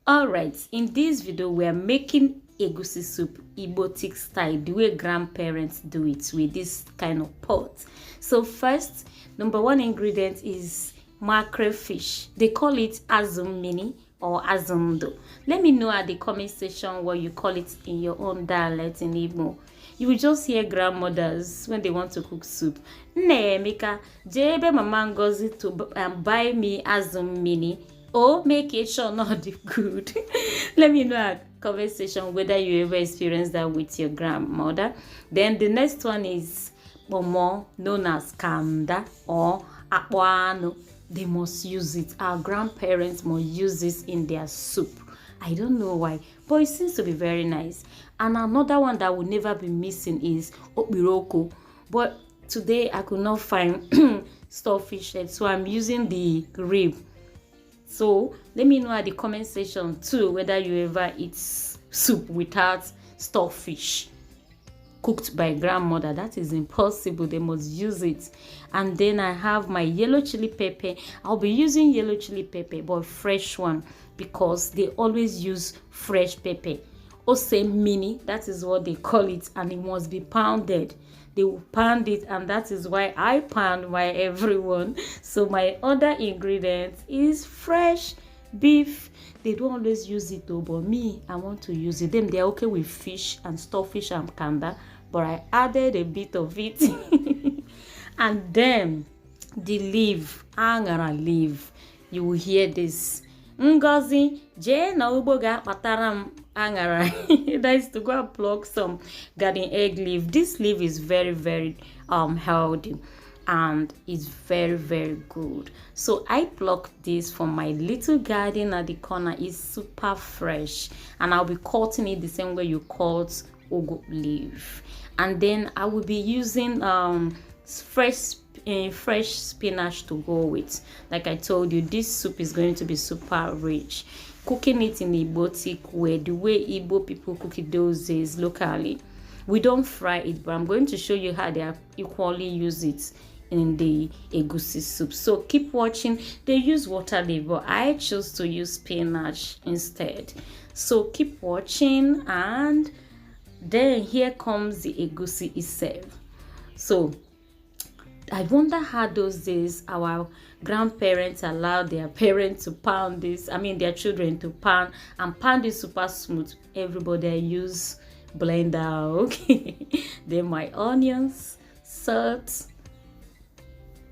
Alright, in this video we are making egusi soup Igbo style, the way grandparents do it with this kind of pot. So first, number one ingredient is mackerel fish. They call it azum mini or azumdo. Let me know at the comment section what you call it in your own dialect in Igbo. You will just hear grandmothers when they want to cook soup. Nne Emeka, jebe mama Ngozi to buy me azum mini. Or make it sure not the good. Let me know at comment section whether you ever experienced that with your grandmother. Then the next one is momo, known as kanda or akwano. They must use it. Our grandparents must use this in their soup. I don't know why, but it seems to be very nice. And another one that will never be missing is okpiroko. But today I could not find stockfish head, so I'm using the rib. So let me know at the comment section too whether you ever eat soup without stockfish cooked by grandmother. That is impossible. They must use it. And then I have my yellow chili pepper. I'll be using yellow chili pepper, but fresh one, because they always use fresh pepper. Ose mini, that is what they call it, and it must be pounded. They will pound it, and that is why I pound my everyone. So my other ingredient is fresh beef. They don't always use it though, but me, I want to use it. Them, they're okay with fish and stockfish and kanda, but I added a bit of it. And then the leaf, angara leaf, you will hear this. Ngozi, je na ugbo ga pataram angara. That is to go and pluck some garden egg leaf. This leaf is very healthy and it's very good. So I plucked this from my little garden at the corner. It's super fresh, and I'll be cutting it the same way you cut ugu leaf. And then I will be using fresh spinach to go with. Like I told you, this soup is going to be super rich. Cooking it in Igbo way, the way Igbo people cook it those days locally. We don't fry it, but I'm going to show you how they are equally use it in the egusi soup. So keep watching. They use water leaf, but I chose to use spinach instead. So keep watching, and then here comes the egusi itself. So I wonder how those days our grandparents allowed their parents to pound this, their children to pound it super smooth. Everybody use blender, okay? Then my onions, salt,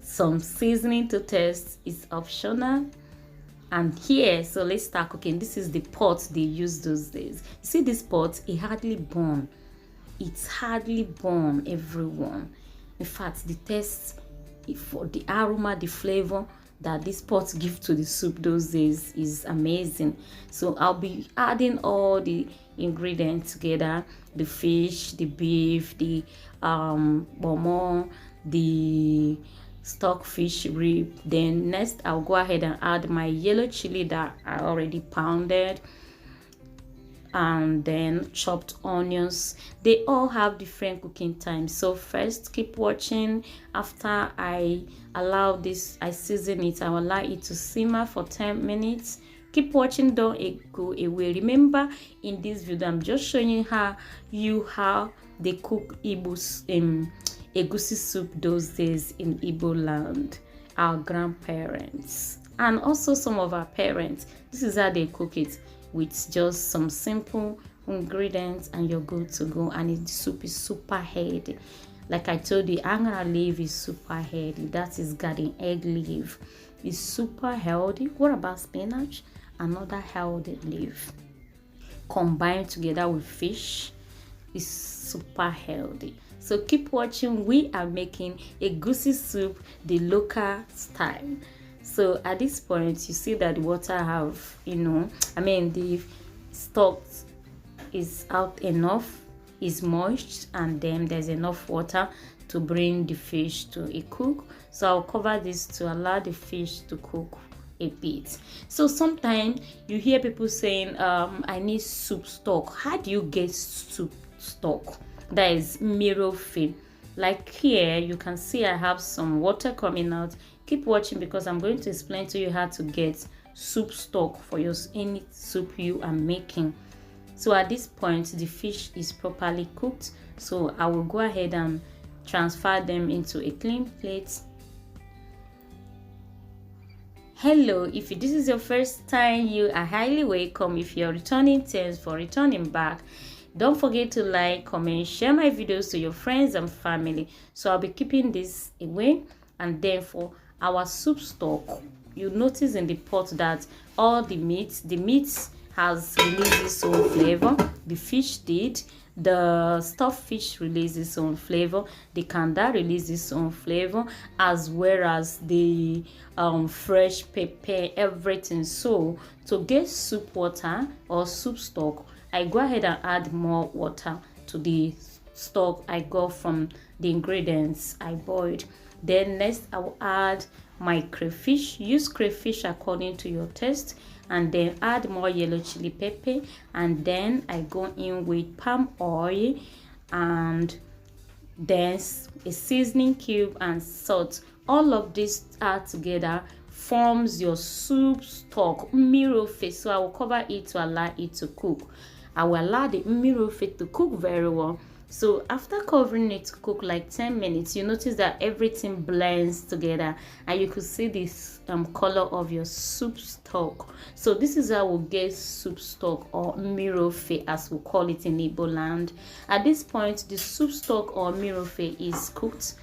some seasoning to taste is optional. And here, so let's start cooking. This is the pot they use those days. You see this pot, it hardly burn. It's hardly burn, everyone. In fact, the taste, for the aroma, the flavor that this pot gives to the soup those days is amazing. So I'll be adding all the ingredients together: the fish, the beef, the bomo, the stockfish rib. Then next I'll go ahead and add my yellow chili that I already pounded, and then chopped onions. They all have different cooking times, so first keep watching. After I allow this, I season it, I will allow it to simmer for 10 minutes. Keep watching, don't go away. Remember, in this video I'm just showing you how they cook egusi soup those days in Igbo land, our grandparents and also some of our parents. This is how they cook it, with just some simple ingredients, and you're good to go. And the soup is super healthy. Like I told you, angara leaf is super healthy. That is garden egg leaf. It's super healthy. What about spinach? Another healthy leaf. Combined together with fish is super healthy. So keep watching. We are making egusi soup the local style. So at this point, you see that the water have, the stock is out enough, is moist, and then there's enough water to bring the fish to a cook. So I'll cover this to allow the fish to cook a bit. So sometimes you hear people saying, I need soup stock. How do you get soup stock? That is mirror fin. Like here, you can see I have some water coming out. Keep watching, because I'm going to explain to you how to get soup stock for your any soup you are making. So at this point the fish is properly cooked, so I will go ahead and transfer them into a clean plate. Hello, if this is your first time, you are highly welcome. If you're returning, thanks for returning back. Don't forget to like, comment, share my videos to your friends and family. So I'll be keeping this away. And then for our soup stock, you notice in the pot that all the meat has released its own flavor. The fish did. The stuffed fish releases its own flavor, the kanda releases its own flavor, as well as the fresh pepper, everything. So to get soup water or soup stock, I go ahead and add more water to the stock I got from the ingredients I boiled. Then next I will add my crayfish. Use crayfish according to your taste, and then add more yellow chili pepper, and then I go in with palm oil and then a seasoning cube and salt. All of this add together forms your soup stock mirofe. So I will cover it to allow it to cook. I will allow the mirofe to cook very well. So after covering it to cook like 10 minutes, you notice that everything blends together and you could see this color of your soup stock. So this is how we'll get soup stock, or mirofe as we call it in Igbo land. At this point, the soup stock or mirofe is cooked.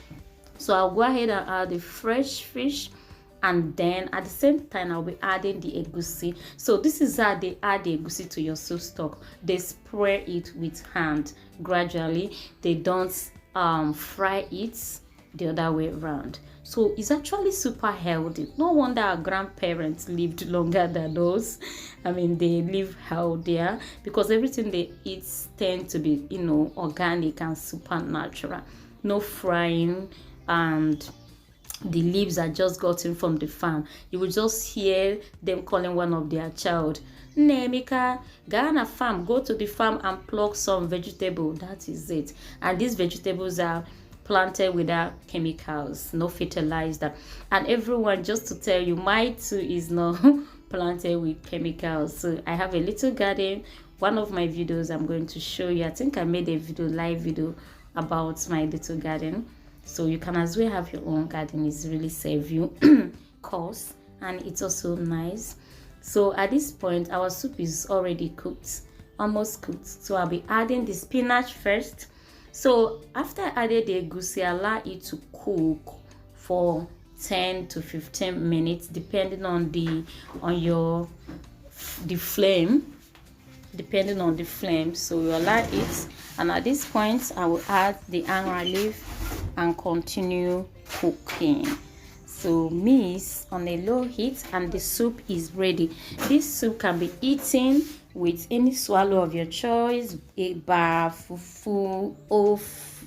So I'll go ahead and add the fresh fish, and then at the same time I'll be adding the egusi. So this is how they add the egusi to your soup stock. They spray it with hand gradually. They don't fry it the other way around. So it's actually super healthy. No wonder our grandparents lived longer than us. I mean, they live healthier because everything they eat tend to be, you know, organic and supernatural. No frying, and the leaves are just gotten from the farm. You will just hear them calling one of their child, Nemika, Ghana farm, go to the farm and pluck some vegetable. That is it. And these vegetables are planted without chemicals, no fertilizer. And everyone, just to tell you, my too is not planted with chemicals. So I have a little garden. One of my videos I'm going to show you, I think I made a live video about my little garden. So you can as well have your own garden. It's really save you cost, and it's also nice. So at this point our soup is already cooked, almost cooked. So I'll be adding the spinach first. So after I added the egusi, allow it to cook for 10 to 15 minutes depending on the flame, depending on the flame. So you allow it, and at this point I will add the angra leaf and continue cooking. So mix on a low heat and the soup is ready. This soup can be eaten with any swallow of your choice, a bar, fufu, oaf,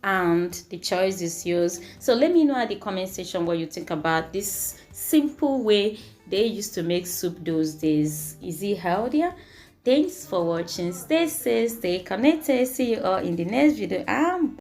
and the choice is yours. So let me know at the comment section what you think about this simple way they used to make soup those days. Is it healthier? Thanks for watching. Stay safe, stay connected. See you all in the next video.